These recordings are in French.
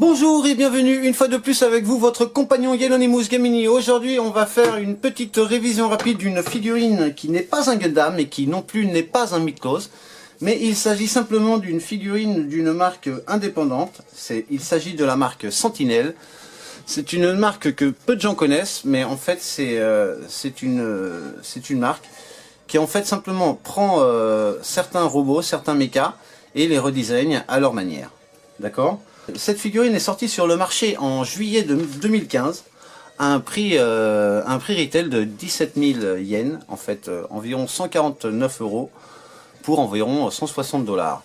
Bonjour et bienvenue une fois de plus avec vous, votre compagnon Yellownemus Gamini. Aujourd'hui, on va faire une petite révision rapide d'une figurine qui n'est pas un Gundam et qui non plus n'est pas un Miklos. Mais il s'agit simplement d'une figurine d'une marque indépendante. Il s'agit de la marque Sentinelle. C'est une marque que peu de gens connaissent, mais en fait c'est une marque qui en fait simplement prend certains robots, certains mechas et les redesign à leur manière. D'accord ? Cette figurine est sortie sur le marché en juillet 2015 à un prix retail de 17 000 yens, en fait environ 149 € pour environ 160 $.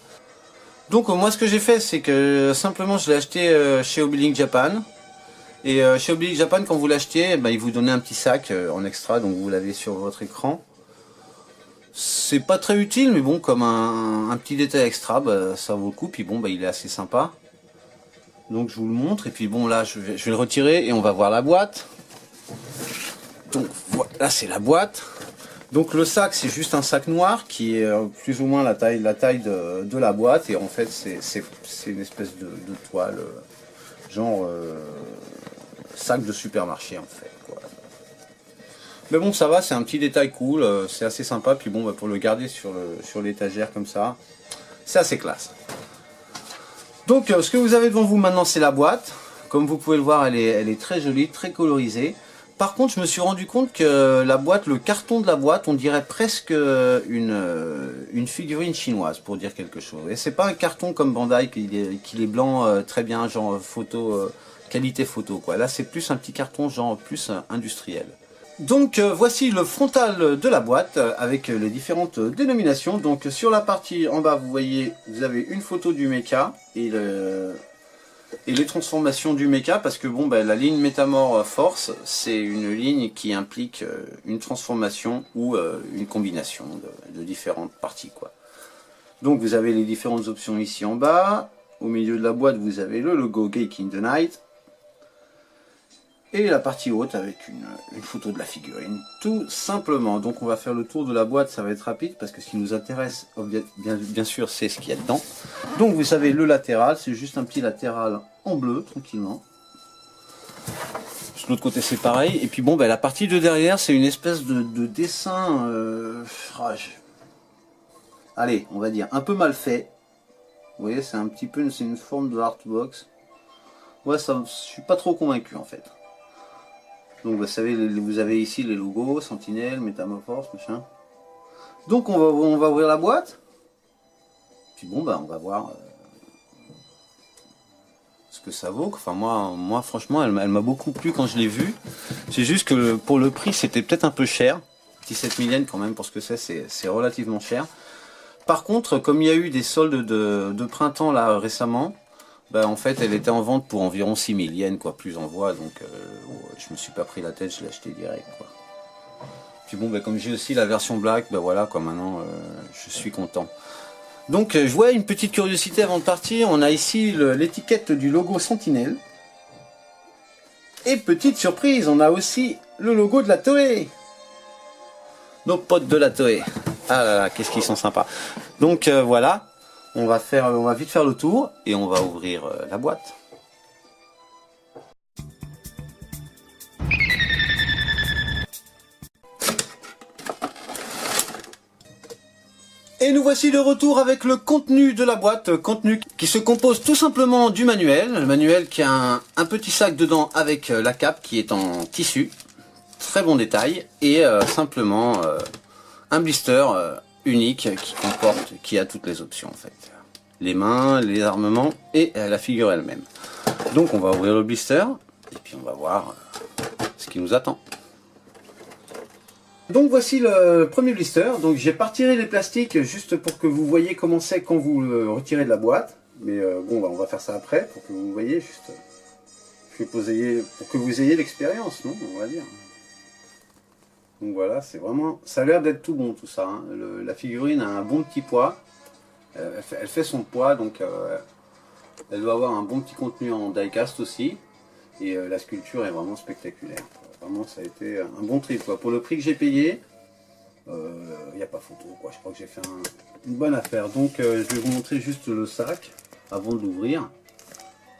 Donc moi ce que j'ai fait, c'est que simplement je l'ai acheté chez Hobby Japan. Et chez Hobby Japan, quand vous l'achetez, ils vous donnent un petit sac en extra, donc vous l'avez sur votre écran. C'est pas très utile, mais bon, comme un petit détail extra, ça vaut le coup. Puis bon, il est assez sympa. Donc je vous le montre, et puis bon là je vais le retirer et on va voir la boîte. Donc voilà, c'est la boîte. Donc le sac, c'est juste un sac noir qui est plus ou moins la taille de la boîte, et en fait c'est une espèce de toile, genre sac de supermarché en fait, quoi. Mais bon, ça va, c'est un petit détail cool, c'est assez sympa, puis bon pour le garder sur l'étagère comme ça, c'est assez classe. Donc ce que vous avez devant vous maintenant, c'est la boîte. Comme vous pouvez le voir, elle est très jolie, très colorisée. Par contre, je me suis rendu compte que la boîte, le carton de la boîte, on dirait presque une figurine chinoise, pour dire quelque chose. Et c'est pas un carton comme Bandai qui est blanc très bien, genre photo, qualité photo, quoi. Là, c'est plus un petit carton genre plus industriel. Donc voici le frontal de la boîte avec les différentes dénominations. Donc sur la partie en bas, vous voyez, vous avez une photo du mecha et les transformations du mecha, parce que bon, la ligne Métamor Force, c'est une ligne qui implique une transformation ou une combination de différentes parties, quoi. Donc vous avez les différentes options ici en bas. Au milieu de la boîte, vous avez le logo Gake in the Night. Et la partie haute avec une photo de la figurine, tout simplement. Donc on va faire le tour de la boîte, ça va être rapide, parce que ce qui nous intéresse, bien sûr, c'est ce qu'il y a dedans. Donc vous savez, le latéral, c'est juste un petit latéral en bleu, tranquillement. De l'autre côté, c'est pareil. Et puis bon, la partie de derrière, c'est une espèce de dessin, allez, on va dire, un peu mal fait. Vous voyez, c'est un petit peu, c'est une forme de artbox. Ouais, ça, je suis pas trop convaincu, en fait. Donc vous savez, vous avez ici les logos, Sentinelle, Métamorphose, machin. Donc on va ouvrir la boîte. Puis bon, on va voir ce que ça vaut. Enfin moi franchement, elle m'a beaucoup plu quand je l'ai vue. C'est juste que pour le prix, c'était peut-être un peu cher. 17 000 yens quand même, pour ce que c'est relativement cher. Par contre, comme il y a eu des soldes de printemps là récemment, en fait elle était en vente pour environ 6 000 yens, quoi, plus en voix, donc je me suis pas pris la tête, je l'ai acheté direct, quoi. Puis bon, comme j'ai aussi la version black, voilà, quoi, maintenant je suis content. Donc je vois une petite curiosité avant de partir, on a ici l'étiquette du logo Sentinelle. Et petite surprise, on a aussi le logo de la Toei. Nos potes de la Toei. Ah là là, qu'est-ce qu'ils sont sympas. Donc voilà. On va vite faire le tour et on va ouvrir la boîte. Et nous voici de retour avec le contenu de la boîte, contenu qui se compose tout simplement du manuel. Le manuel qui a un petit sac dedans avec la cape qui est en tissu. Très bon détail. Et simplement un blister unique qui a toutes les options en fait. Les mains, les armements et la figure elle-même. Donc on va ouvrir le blister et puis on va voir ce qui nous attend. Donc voici le premier blister. Donc j'ai pas retiré les plastiques juste pour que vous voyez comment c'est quand vous le retirez de la boîte. Mais bon, bah, on va faire ça après pour que vous voyez juste. Pour que vous ayez l'expérience, non, on va dire. Donc voilà, c'est vraiment, ça a l'air d'être tout bon tout ça. Hein. La figurine a un bon petit poids. Elle fait son poids, donc elle doit avoir un bon petit contenu en die-cast aussi. Et la sculpture est vraiment spectaculaire. Vraiment, ça a été un bon trip. Quoi. Pour le prix que j'ai payé, il n'y a pas photo. Quoi. Je crois que j'ai fait une bonne affaire. Donc je vais vous montrer juste le sac avant de l'ouvrir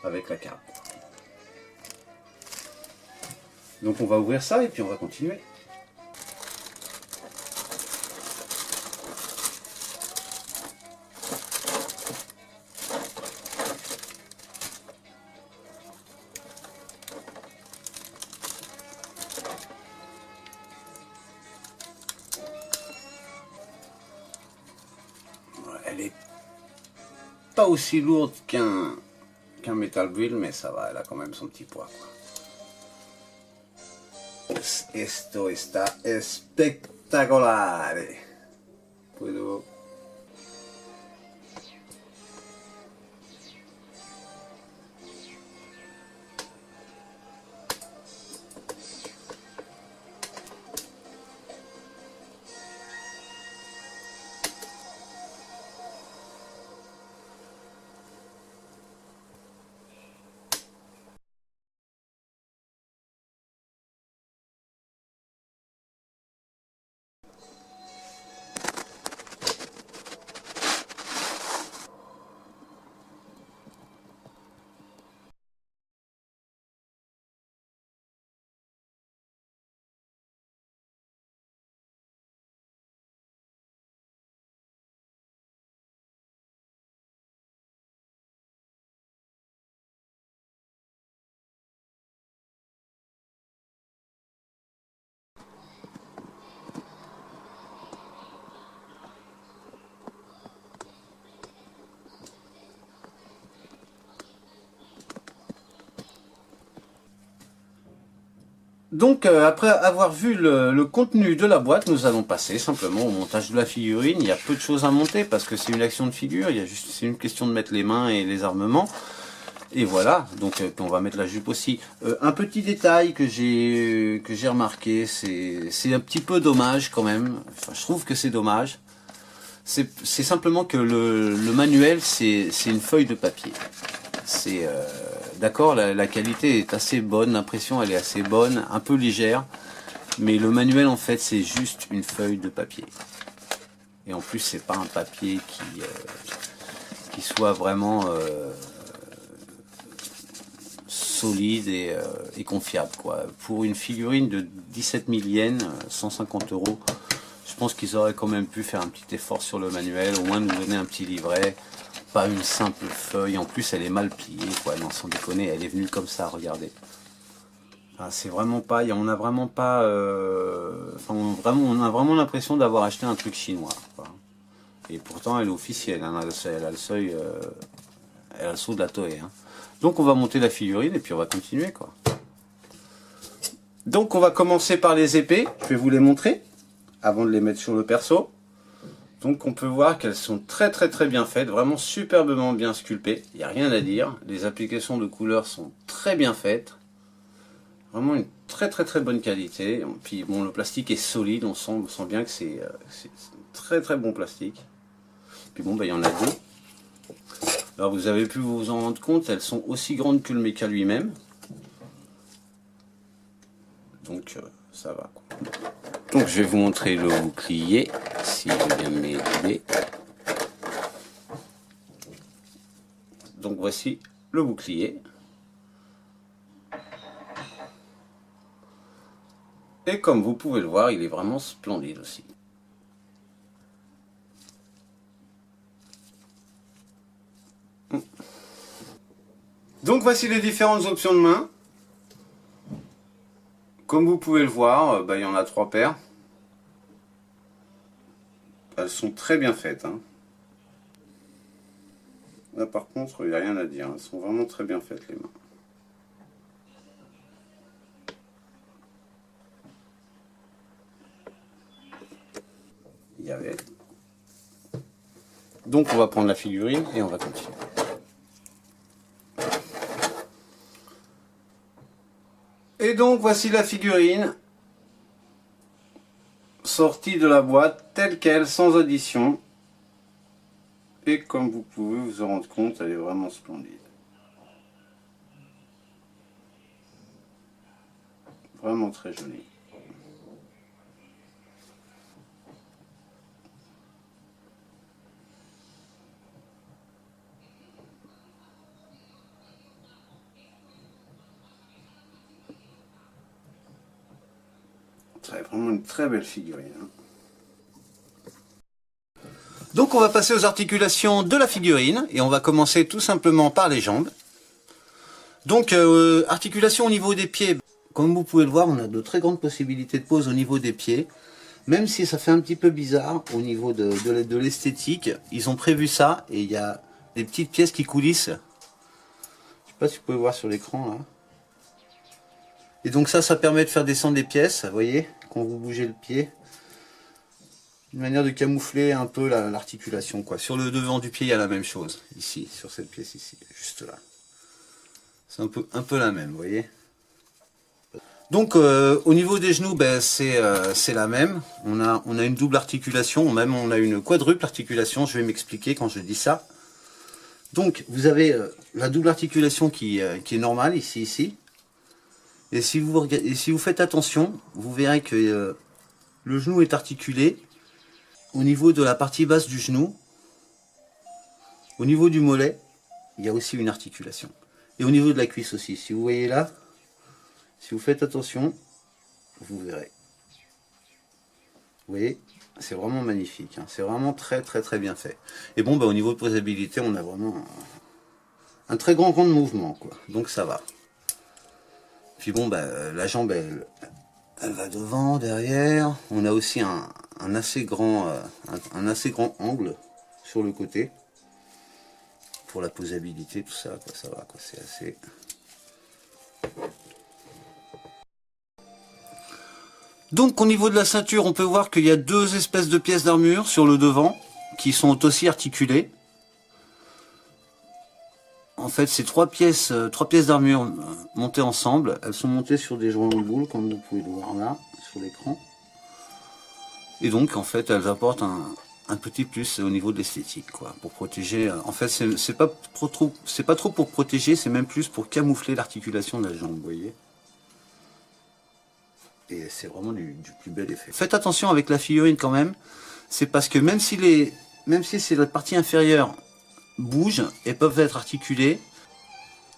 avec la carte. Donc on va ouvrir ça et puis on va continuer. Elle est pas aussi lourde qu'un Metal Build, mais ça va, elle a quand même son petit poids. Quoi. Esto está espectacular. Puedo... Donc après avoir vu le contenu de la boîte, nous allons passer simplement au montage de la figurine. Il y a peu de choses à monter parce que c'est une action de figure, c'est une question de mettre les mains et les armements. Et voilà, donc on va mettre la jupe aussi. Un petit détail que j'ai remarqué, c'est un petit peu dommage quand même. Enfin, je trouve que c'est dommage. C'est simplement que le manuel, c'est une feuille de papier. C'est d'accord, la qualité est assez bonne, l'impression elle est assez bonne, un peu légère, mais le manuel en fait c'est juste une feuille de papier. Et en plus c'est pas un papier qui soit vraiment solide et confiable quoi. Pour une figurine de 17 000 yens, 150 €, je pense qu'ils auraient quand même pu faire un petit effort sur le manuel, au moins nous donner un petit livret. Pas une simple feuille, en plus elle est mal pliée, quoi, non sans déconner, elle est venue comme ça, regardez. Enfin, c'est vraiment pas, on a vraiment pas, enfin, on a vraiment l'impression d'avoir acheté un truc chinois, quoi. Et pourtant elle est officielle, hein, elle a le seuil, elle a le sceau de la Toei. Hein. Donc on va monter la figurine et puis on va continuer, quoi. Donc on va commencer par les épées, je vais vous les montrer, avant de les mettre sur le perso. Donc on peut voir qu'elles sont très bien faites, vraiment superbement bien sculptées, il n'y a rien à dire. Les applications de couleurs sont très bien faites, vraiment une très bonne qualité. Puis bon, le plastique est solide, on sent bien que c'est très bon plastique. Puis bon, bah, il y en a deux. Alors vous avez pu vous en rendre compte, elles sont aussi grandes que le méca lui-même. Donc ça va, quoi. Donc je vais vous montrer le bouclier, si je viens m'aider. Donc voici le bouclier. Et comme vous pouvez le voir, il est vraiment splendide aussi. Donc voici les différentes options de main. Comme vous pouvez le voir, il y en a 3 paires. Elles sont très bien faites. Hein. Là par contre, il n'y a rien à dire. Elles sont vraiment très bien faites les mains. Donc on va prendre la figurine et on va continuer. Et donc voici la figurine sortie de la boîte telle quelle, sans addition. Et comme vous pouvez vous en rendre compte, elle est vraiment splendide. Vraiment très jolie. Vraiment une très belle figurine. Donc on va passer aux articulations de la figurine et on va commencer tout simplement par les jambes. Donc articulation au niveau des pieds. Comme vous pouvez le voir, on a de très grandes possibilités de pose au niveau des pieds. Même si ça fait un petit peu bizarre au niveau de l'esthétique, ils ont prévu ça et il y a des petites pièces qui coulissent. Je ne sais pas si vous pouvez voir sur l'écran là. Et donc ça permet de faire descendre les pièces, vous voyez, quand vous bougez le pied. Une manière de camoufler un peu l'articulation, quoi. Sur le devant du pied, il y a la même chose, ici, sur cette pièce ici, juste là. C'est un peu la même, vous voyez. Donc au niveau des genoux, ben, c'est la même. On a une double articulation, même on a une quadruple articulation, je vais m'expliquer quand je dis ça. Donc vous avez la double articulation qui est normale, ici. Et si vous faites attention, vous verrez que le genou est articulé au niveau de la partie basse du genou. Au niveau du mollet, il y a aussi une articulation. Et au niveau de la cuisse aussi. Si vous voyez là, si vous faites attention, vous verrez. Vous voyez, c'est vraiment magnifique. Hein. C'est vraiment très bien fait. Et bon, bah, au niveau de posabilité, on a vraiment un très grand rang de mouvement, quoi. Donc ça va. Puis bon, bah, la jambe, elle va devant, derrière. On a aussi un assez grand angle sur le côté. Pour la posabilité, tout ça, quoi, ça va, quoi, c'est assez... Donc au niveau de la ceinture, on peut voir qu'il y a deux espèces de pièces d'armure sur le devant, qui sont aussi articulées. En fait, c'est trois pièces d'armure montées ensemble. Elles sont montées sur des joints en boule, comme vous pouvez le voir là, sur l'écran. Et donc, en fait, elles apportent un petit plus au niveau de l'esthétique, quoi, pour protéger. En fait, c'est pas trop pour protéger, c'est même plus pour camoufler l'articulation de la jambe, vous voyez. Et c'est vraiment du plus bel effet. Faites attention avec la figurine quand même. C'est parce que même si c'est la partie inférieure bougent et peuvent être articulées,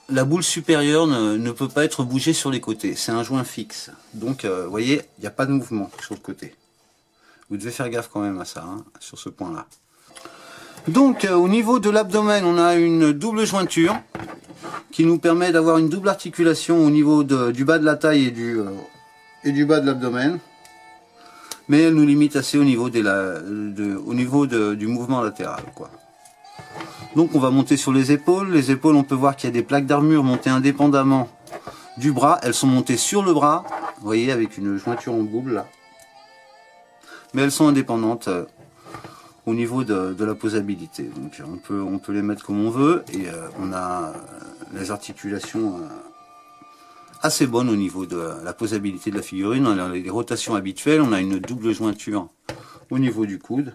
la boule supérieure ne peut pas être bougée sur les côtés. C'est un joint fixe. Donc, vous voyez, il n'y a pas de mouvement sur le côté. Vous devez faire gaffe quand même à ça, hein, sur ce point-là. Donc, au niveau de l'abdomen, on a une double jointure qui nous permet d'avoir une double articulation au niveau du bas de la taille et du bas de l'abdomen. Mais elle nous limite assez au niveau, du mouvement latéral, quoi. Donc on va monter sur les épaules. Les épaules, on peut voir qu'il y a des plaques d'armure montées indépendamment du bras. Elles sont montées sur le bras, vous voyez, avec une jointure en boule là. Mais elles sont indépendantes au niveau de la posabilité. Donc on peut les mettre comme on veut. Et on a les articulations assez bonnes au niveau de la posabilité de la figurine. On a les rotations habituelles. On a une double jointure au niveau du coude.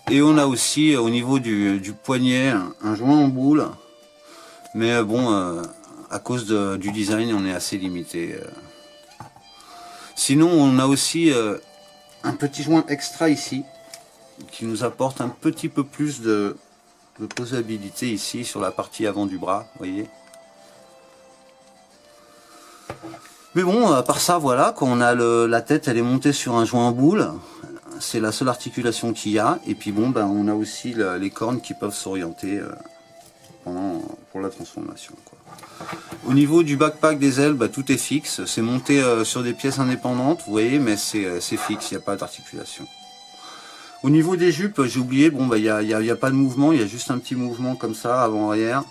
Et on a aussi au niveau du poignet un joint en boule, mais bon, à cause du design, on est assez limité. Sinon, on a aussi un petit joint extra ici, qui nous apporte un petit peu plus de posabilité ici sur la partie avant du bras, vous voyez. Mais bon, à part ça, voilà, quand on a la tête, elle est montée sur un joint en boule. C'est la seule articulation qu'il y a. Et puis bon, ben, on a aussi les cornes qui peuvent s'orienter pour la transformation, quoi. Au niveau du backpack des ailes, ben, tout est fixe. C'est monté sur des pièces indépendantes, vous voyez, mais c'est fixe, il n'y a pas d'articulation. Au niveau des jupes, j'ai oublié, bon, ben, il n'y a pas de mouvement, il y a juste un petit mouvement comme ça, avant-arrière.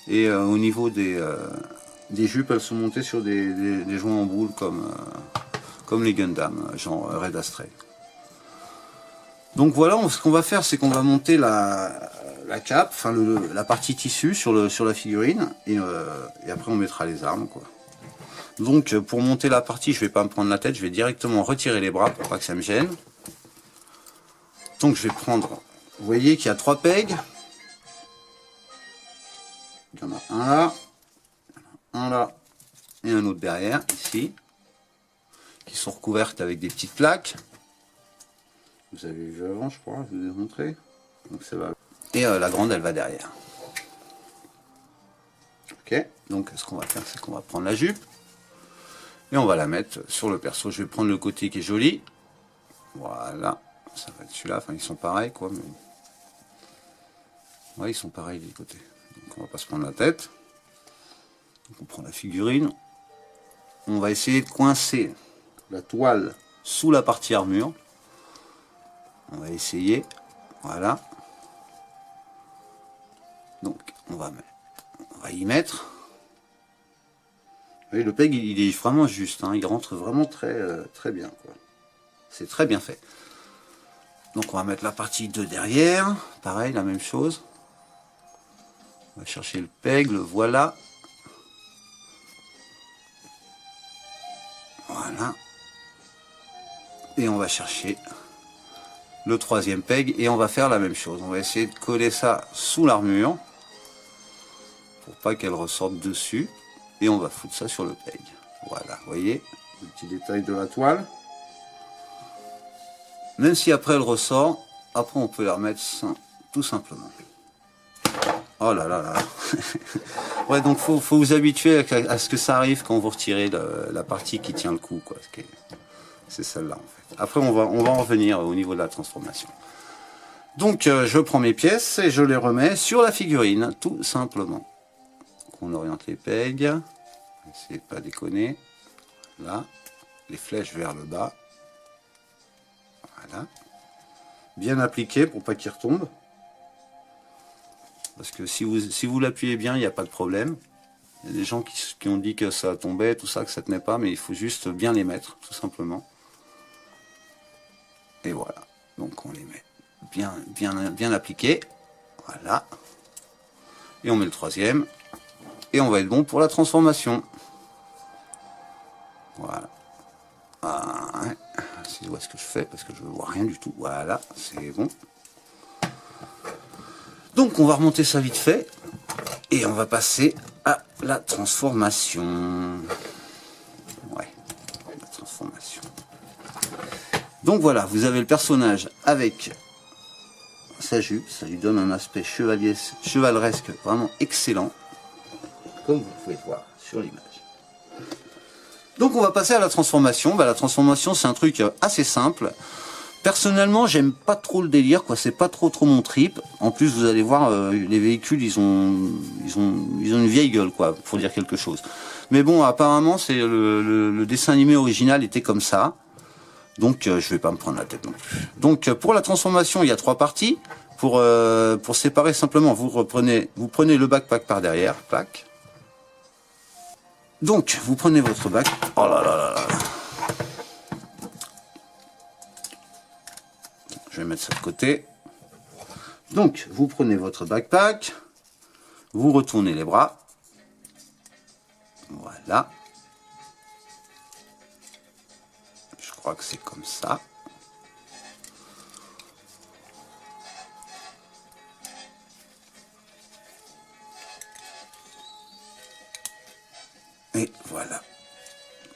Et au niveau des jupes, elles sont montées sur des joints en boule comme les Gundam, genre Red Astray. Donc voilà, ce qu'on va faire, c'est qu'on va monter la cape, enfin la partie tissu sur la figurine, et après on mettra les armes, quoi. Donc pour monter la partie, je vais pas me prendre la tête, je vais directement retirer les bras pour pas que ça me gêne. Donc je vais prendre, vous voyez qu'il y a 3 pegs. Il y en a un là, et un autre derrière, ici, qui sont recouvertes avec des petites plaques. Vous avez vu avant, je crois, je vous ai montré. Donc ça va. Et la grande, elle va derrière. Ok, donc ce qu'on va faire, c'est qu'on va prendre la jupe et on va la mettre sur le perso. Je vais prendre le côté qui est joli. Voilà, ça va être celui-là. Enfin, ils sont pareils, quoi. Mais... ouais, ils sont pareils des côtés. Donc on va pas se prendre la tête. Donc, on prend la figurine. On va essayer de coincer la toile sous la partie armure. On va essayer. Voilà. Donc on va y mettre. Vous voyez, le peg il est vraiment juste, hein, il rentre vraiment très bien, quoi. C'est très bien fait. Donc on va mettre la partie 2 derrière, pareil, la même chose. On va chercher le peg, le voilà. Voilà. Et on va chercher le 3e peg et on va faire la même chose. On va essayer de coller ça sous l'armure pour pas qu'elle ressorte dessus. Et on va foutre ça sur le peg. Voilà, vous voyez, le petit détail de la toile. Même si après elle ressort, après on peut la remettre tout simplement. Oh là là là. Ouais, donc faut vous habituer à ce que ça arrive quand vous retirez la partie qui tient le coup, quoi. C'est celle-là en fait. Après on va en revenir au niveau de la transformation. Donc je prends mes pièces et je les remets sur la figurine, tout simplement. On oriente les pegs, essayez de pas déconner, là, les flèches vers le bas, voilà, bien appliqué pour pas qu'il retombe, parce que si vous l'appuyez bien, il n'y a pas de problème. Il y a des gens qui ont dit que ça tombait, tout ça, que ça tenait pas, mais il faut juste bien les mettre, tout simplement. Et voilà, donc on les met bien appliqués, voilà, et on met le 3e. Et on va être bon pour la transformation. Voilà. Ah, ouais. Je vois ce que je fais parce que je ne vois rien du tout. Voilà, c'est bon. Donc on va remonter ça vite fait. Et on va passer à la transformation. Ouais, la transformation. Donc voilà, vous avez le personnage avec sa jupe. Ça lui donne un aspect chevaleresque vraiment excellent. Comme vous pouvez voir sur l'image. Donc on va passer à la transformation. La transformation, c'est un truc assez simple. Personnellement, j'aime pas trop le délire, quoi. C'est pas trop mon trip. En plus, vous allez voir, les véhicules, ils ont une vieille gueule, quoi, pour dire quelque chose. Mais bon, apparemment, c'est le dessin animé original était comme ça. Donc je vais pas me prendre la tête non plus. Donc pour la transformation, il y a 3 parties. Pour séparer simplement, vous prenez le backpack par derrière, plaque. Donc, vous prenez votre bac. Oh là là là là. Je vais mettre ça de côté. Donc, vous prenez votre backpack. Vous retournez les bras. Voilà. Je crois que c'est comme ça. Et voilà,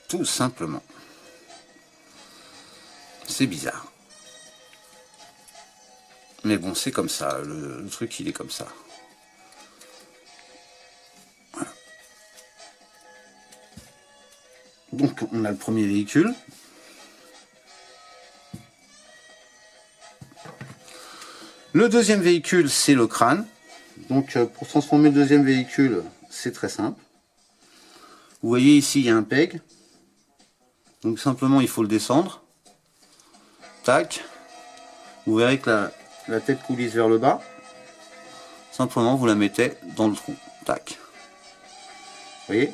tout simplement. C'est bizarre. Mais bon, c'est comme ça, le truc il est comme ça. Voilà. Donc on a le premier véhicule. Le deuxième véhicule, c'est le crâne. Donc pour transformer le deuxième véhicule, c'est très simple. Vous voyez ici, il y a un peg. Donc simplement, il faut le descendre. Tac. Vous verrez que la tête coulisse vers le bas. Simplement, vous la mettez dans le trou. Tac. Vous voyez?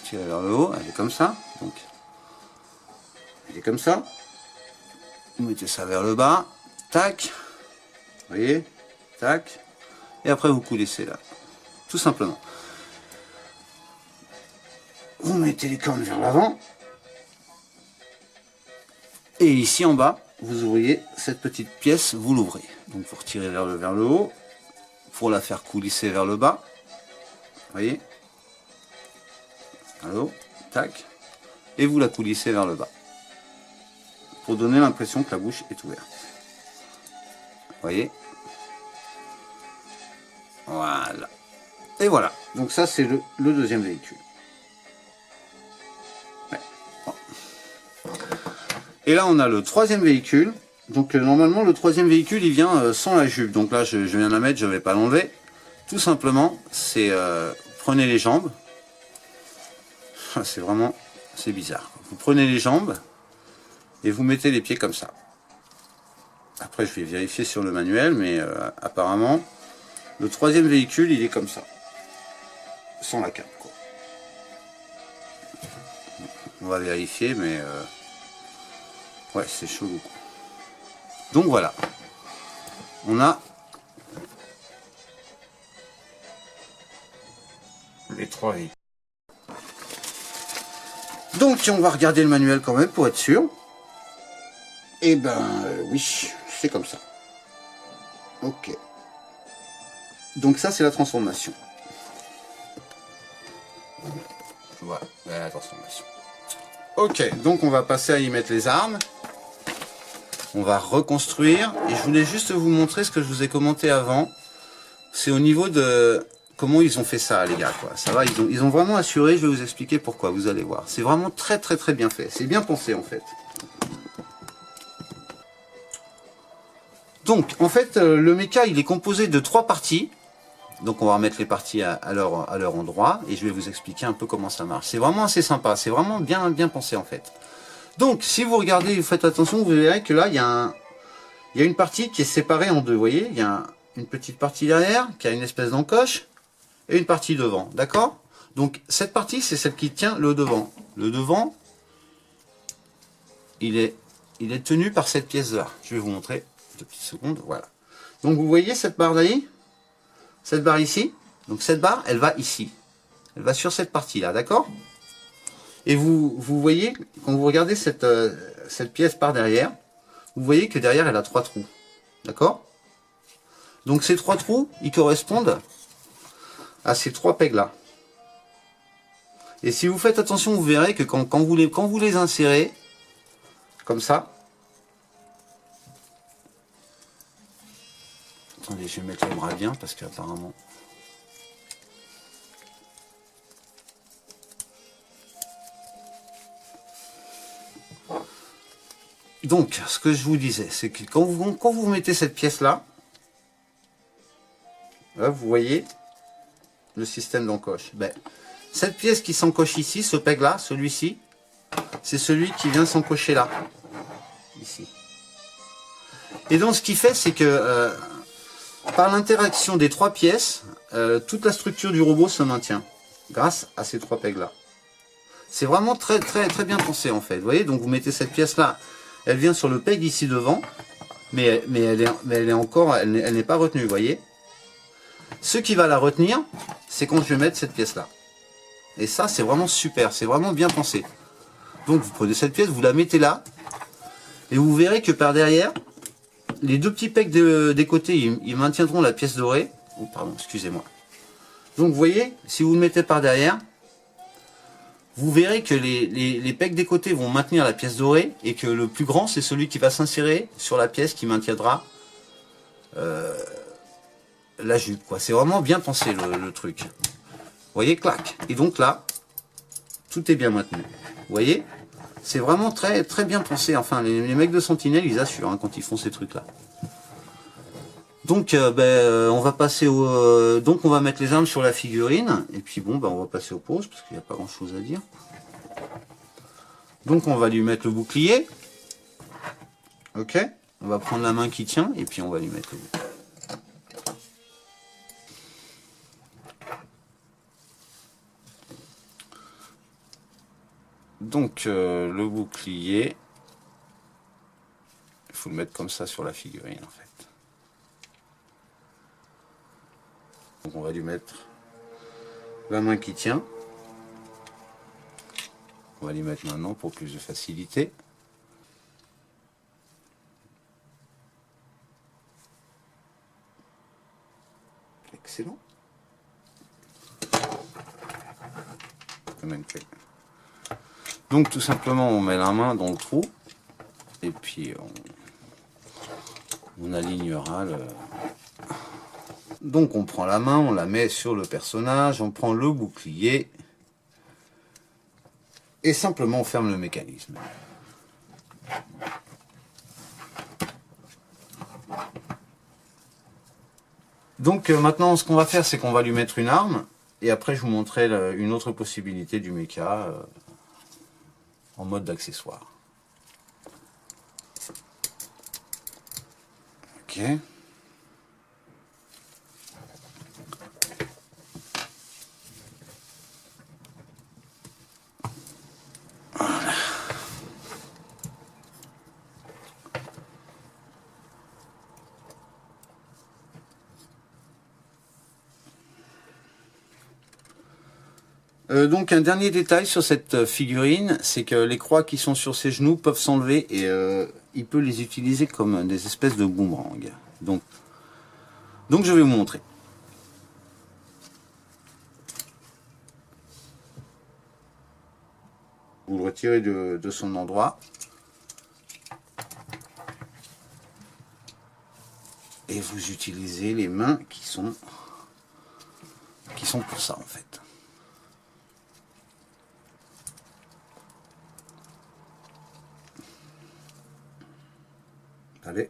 Tirer vers le haut, elle est comme ça. Donc, elle est comme ça. Vous mettez ça vers le bas, tac, vous voyez, tac, et après vous coulissez là, tout simplement. Vous mettez les cornes vers l'avant, et ici en bas, vous ouvrez cette petite pièce, vous l'ouvrez. Donc vous retirez vers le haut, pour la faire coulisser vers le bas, vous voyez, allô, tac, et vous la coulissez vers le bas, pour donner l'impression que la bouche est ouverte. Vous voyez, voilà. Et voilà. Donc ça c'est le deuxième véhicule. Ouais. Bon. Et là on a le troisième véhicule. Donc normalement le troisième véhicule il vient sans la jupe. Donc là je viens de la mettre, je ne vais pas l'enlever. Tout simplement c'est prenez les jambes. C'est bizarre. Vous prenez les jambes et vous mettez les pieds comme ça. Après je vais vérifier sur le manuel, mais apparemment le troisième véhicule il est comme ça, sans la cape quoi. On va vérifier, mais ouais c'est chelou quoi. Donc voilà, on a les trois véhicules. Donc on va regarder le manuel quand même pour être sûr. Et ben oui, c'est comme ça. Ok. Donc ça c'est la transformation. Voilà, la transformation. Ok, donc on va passer à y mettre les armes. On va reconstruire. Et je voulais juste vous montrer ce que je vous ai commenté avant. C'est au niveau de comment ils ont fait ça les gars, quoi. Ça va, ils ont vraiment assuré, je vais vous expliquer pourquoi, vous allez voir. C'est vraiment très bien fait. C'est bien pensé en fait. Donc en fait le mecha il est composé de 3 parties. Donc on va remettre les parties à leur endroit et je vais vous expliquer un peu comment ça marche. C'est vraiment assez sympa, c'est vraiment bien pensé en fait. Donc si vous regardez, vous faites attention, vous verrez que là il y a une partie qui est séparée en deux. Vous voyez, il y a une petite partie derrière qui a une espèce d'encoche et une partie devant, d'accord? Donc cette partie c'est celle qui tient le devant. Le devant il est tenu par cette pièce là. Je vais vous montrer 2 petites secondes, voilà. Donc vous voyez cette barre là, cette barre ici, donc cette barre elle va ici, elle va sur cette partie là, d'accord? Et vous voyez, quand vous regardez cette pièce par derrière, vous voyez que derrière elle a 3 trous, d'accord? Donc ces 3 trous ils correspondent à ces 3 pegs là. Et si vous faites attention, vous verrez que quand vous les insérez comme ça, attendez, je vais mettre le bras bien parce qu'apparemment. Donc, ce que je vous disais, c'est que quand vous mettez cette pièce-là, là, vous voyez le système d'encoche. Ben, cette pièce qui s'encoche ici, ce peg-là, celui-ci, c'est celui qui vient s'encocher là, ici. Et donc, ce qui fait, c'est que par l'interaction des 3 pièces, toute la structure du robot se maintient grâce à ces 3 pegs-là. C'est vraiment très bien pensé en fait. Vous voyez, donc vous mettez cette pièce-là. Elle vient sur le peg ici devant, mais elle n'est pas retenue, vous voyez. Ce qui va la retenir, c'est quand je vais mettre cette pièce-là. Et ça, c'est vraiment super, c'est vraiment bien pensé. Donc vous prenez cette pièce, vous la mettez là, et vous verrez que par derrière, les 2 petits pegs des côtés, ils maintiendront la pièce dorée. Oh, pardon, excusez-moi. Donc vous voyez, si vous le mettez par derrière, vous verrez que les pegs des côtés vont maintenir la pièce dorée et que le plus grand c'est celui qui va s'insérer sur la pièce qui maintiendra la jupe, quoi. C'est vraiment bien pensé le truc. Vous voyez, clac. Et donc là, tout est bien maintenu. Vous voyez, c'est vraiment très bien pensé. Enfin, les mecs de Sentinelle, ils assurent hein, quand ils font ces trucs-là. Donc, on va passer au. Donc, on va mettre les armes sur la figurine. Et puis, bon, on va passer aux poses parce qu'il n'y a pas grand-chose à dire. Donc, on va lui mettre le bouclier. Ok. On va prendre la main qui tient et puis on va lui mettre le bouclier. Donc, le bouclier. faut le mettre comme ça sur la figurine en fait. Donc on va lui mettre la main qui tient. On va lui mettre maintenant pour plus de facilité. Excellent. Donc tout simplement on met la main dans le trou et puis on alignera le... Donc on prend la main, on la met sur le personnage, on prend le bouclier et simplement on ferme le mécanisme. Donc maintenant ce qu'on va faire c'est qu'on va lui mettre une arme et après je vous montrerai une autre possibilité du mecha en mode d'accessoire. Ok. Donc un dernier détail sur cette figurine, c'est que les croix qui sont sur ses genoux peuvent s'enlever et il peut les utiliser comme des espèces de boomerang. Donc je vais vous montrer. Vous le retirez de son endroit. Et vous utilisez les mains qui sont pour ça en fait. Allez.